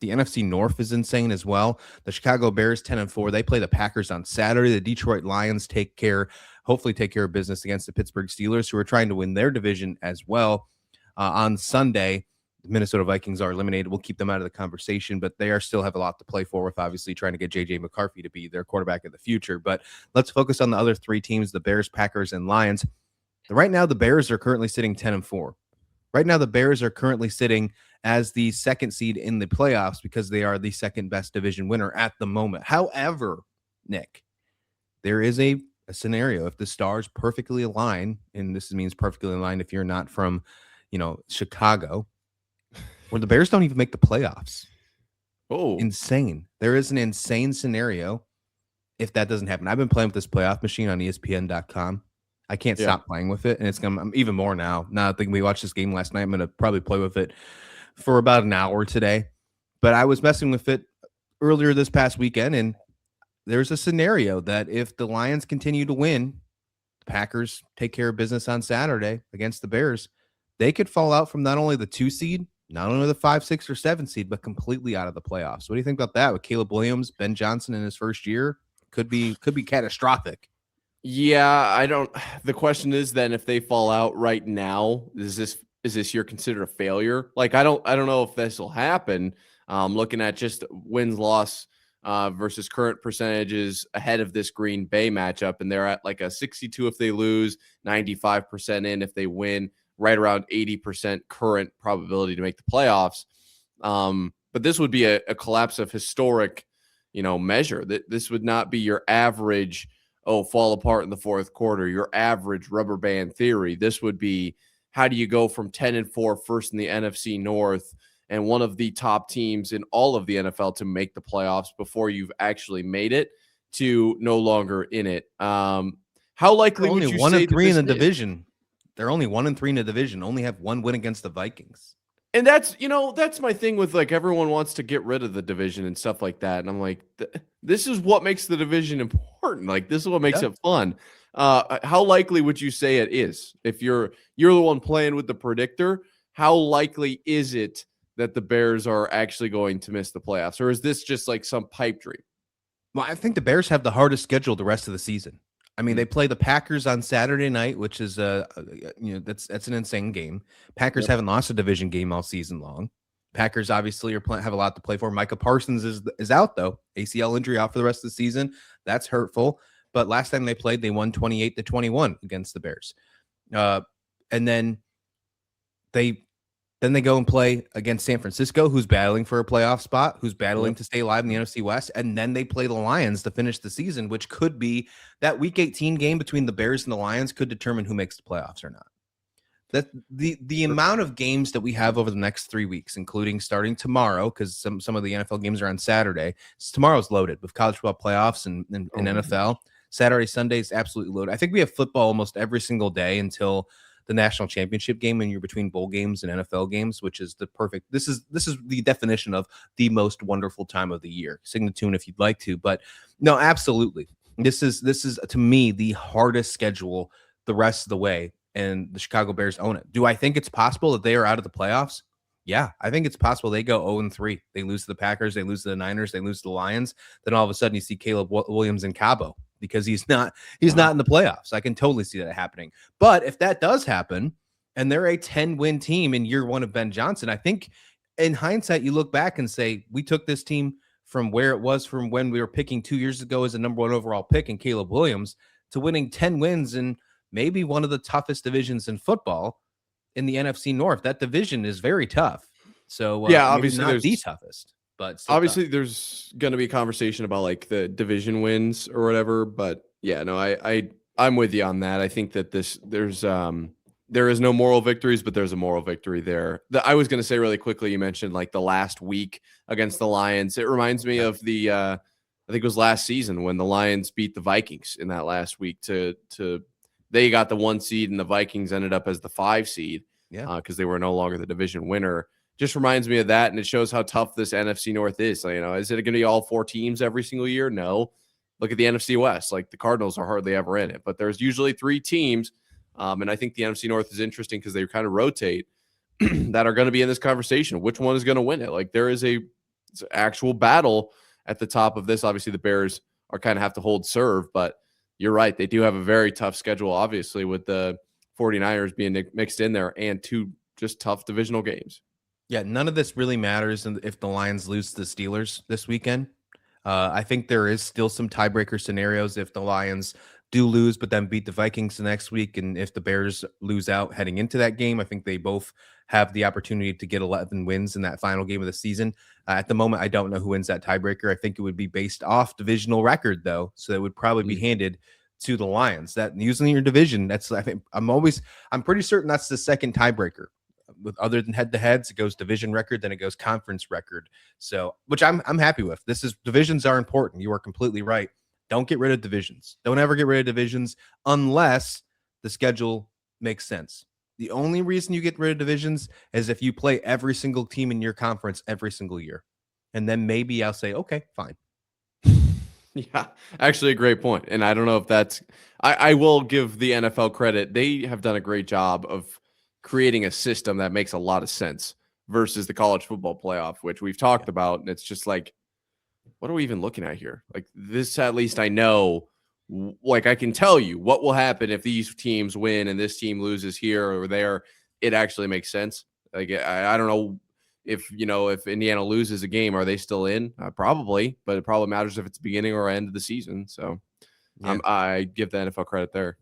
The NFC North is insane as well. The Chicago Bears 10-4. They play the Packers on Saturday. The Detroit Lions hopefully take care of business against the Pittsburgh Steelers, who are trying to win their division as well. On Sunday, the Minnesota Vikings are eliminated. We'll keep them out of the conversation, but they still have a lot to play for with obviously trying to get J.J. McCarthy to be their quarterback of the future. But let's focus on the other three teams, the Bears, Packers, and Lions. Right now, the Bears are currently sitting 10-4. Right now, the Bears are currently sitting as the second seed in the playoffs because they are the second best division winner at the moment. However, Nick, there is a scenario if the stars perfectly align, and this means perfectly aligned if you're not from, Chicago, where the Bears don't even make the playoffs. Oh, insane. There is an insane scenario if that doesn't happen. I've been playing with this playoff machine on ESPN.com. I can't stop playing with it, and I'm even more now. Now I think we watched this game last night. I'm going to probably play with it for about an hour today. But I was messing with it earlier this past weekend, and there's a scenario that if the Lions continue to win, the Packers take care of business on Saturday against the Bears, they could fall out from not only the 2 seed, not only the 5, 6, or 7 seed, but completely out of the playoffs. What do you think about that? With Caleb Williams, Ben Johnson in his first year, could be catastrophic. Yeah, the question is then if they fall out right now, is this year considered a failure? Like, I don't know if this will happen. Looking at just wins-loss versus current percentages ahead of this Green Bay matchup, and they're at like a 62 if they lose, 95% in if they win, right around 80% current probability to make the playoffs. But this would be a collapse of historic, measure. This would not be your average fall apart in the fourth quarter, your average rubber band theory. This would be, how do you go from 10-4 first in the NFC North and one of the top teams in all of the NFL to make the playoffs before you've actually made it to no longer in it? How likely would you say 1-3 in the division? They're only 1-3 in the division, only have one win against the Vikings. And that's my thing with, like, everyone wants to get rid of the division and stuff like that. And I'm like, this is what makes the division important. Like, this is what makes it fun. How likely would you say it is? If you're the one playing with the predictor, how likely is it that the Bears are actually going to miss the playoffs? Or is this just like some pipe dream? Well, I think the Bears have the hardest schedule the rest of the season. I mean, they play the Packers on Saturday night, which is that's an insane game. Packers haven't lost a division game all season long. Packers obviously have a lot to play for. Micah Parsons is out though, ACL injury out for the rest of the season. That's hurtful. But last time they played, they won 28-21 against the Bears, and then they go and play against San Francisco, who's battling for a playoff spot, who's battling to stay alive in the NFC West. And then they play the Lions to finish the season, which could be that Week 18 game between the Bears and the Lions could determine who makes the playoffs or not. That the amount of games that we have over the next 3 weeks, including starting tomorrow, because some of the NFL games are on Saturday. Tomorrow's loaded with college football playoffs and NFL. Saturday, Sunday is absolutely loaded. I think we have football almost every single day until the national championship game when you're between bowl games and NFL games, which is the perfect. This is the definition of the most wonderful time of the year. Sing the tune if you'd like to, but no, absolutely. This is to me the hardest schedule the rest of the way, and the Chicago Bears own it. Do I think it's possible that they are out of the playoffs? Yeah, I think it's possible they go 0-3. They lose to the Packers, they lose to the Niners, they lose to the Lions. Then all of a sudden you see Caleb Williams in Cabo because he's not in the playoffs. I can totally see that happening. But if that does happen and they're a 10-win team in year one of Ben Johnson, I think in hindsight, you look back and say, we took this team from where it was from when we were picking 2 years ago as a number one overall pick in Caleb Williams to winning 10 wins in maybe one of the toughest divisions in football in the NFC North. That division is very tough. So obviously not the toughest. But obviously there's going to be a conversation about like the division wins or whatever. But yeah, no, I'm with you on that. I think that there is no moral victories, but there's a moral victory there. I was going to say really quickly, you mentioned like the last week against the Lions. It reminds me of the, I think it was last season when the Lions beat the Vikings in that last week they got the 1 seed and the Vikings ended up as the 5 seed. Yeah. Because they were no longer the division winner. Just reminds me of that, and it shows how tough this NFC North is. So, is it going to be all 4 teams every single year? No. Look at the NFC West. Like the Cardinals are hardly ever in it, but there's usually 3 teams. And I think the NFC North is interesting because they kind of rotate that are going to be in this conversation. Which one is going to win it? Like there is a it's an actual battle at the top of this. Obviously, the Bears are kind of have to hold serve, but you're right. They do have a very tough schedule, obviously, with the 49ers being mixed in there and two just tough divisional games. Yeah, none of this really matters if the Lions lose to the Steelers this weekend. I think there is still some tiebreaker scenarios if the Lions do lose, but then beat the Vikings the next week. And if the Bears lose out heading into that game, I think they both have the opportunity to get 11 wins in that final game of the season. At the moment, I don't know who wins that tiebreaker. I think it would be based off divisional record, though. So it would probably be handed to the Lions. That usually in your division, that's, I think, I'm pretty certain that's the second tiebreaker. With other than head to heads, it goes division record, then it goes conference record. So, which I'm happy with. Divisions are important. You are completely right. Don't get rid of divisions. Don't ever get rid of divisions unless the schedule makes sense. The only reason you get rid of divisions is if you play every single team in your conference every single year. And then maybe I'll say, okay, fine. Yeah, actually a great point. And I don't know if that's I will give the NFL credit. They have done a great job of creating a system that makes a lot of sense versus the college football playoff, which we've talked about. And it's just like, what are we even looking at here? Like this, at least I know, like I can tell you what will happen if these teams win and this team loses here or there. It actually makes sense. Like I don't know if Indiana loses a game, are they still in? Probably, but it probably matters if it's beginning or end of the season. So I give the NFL credit there.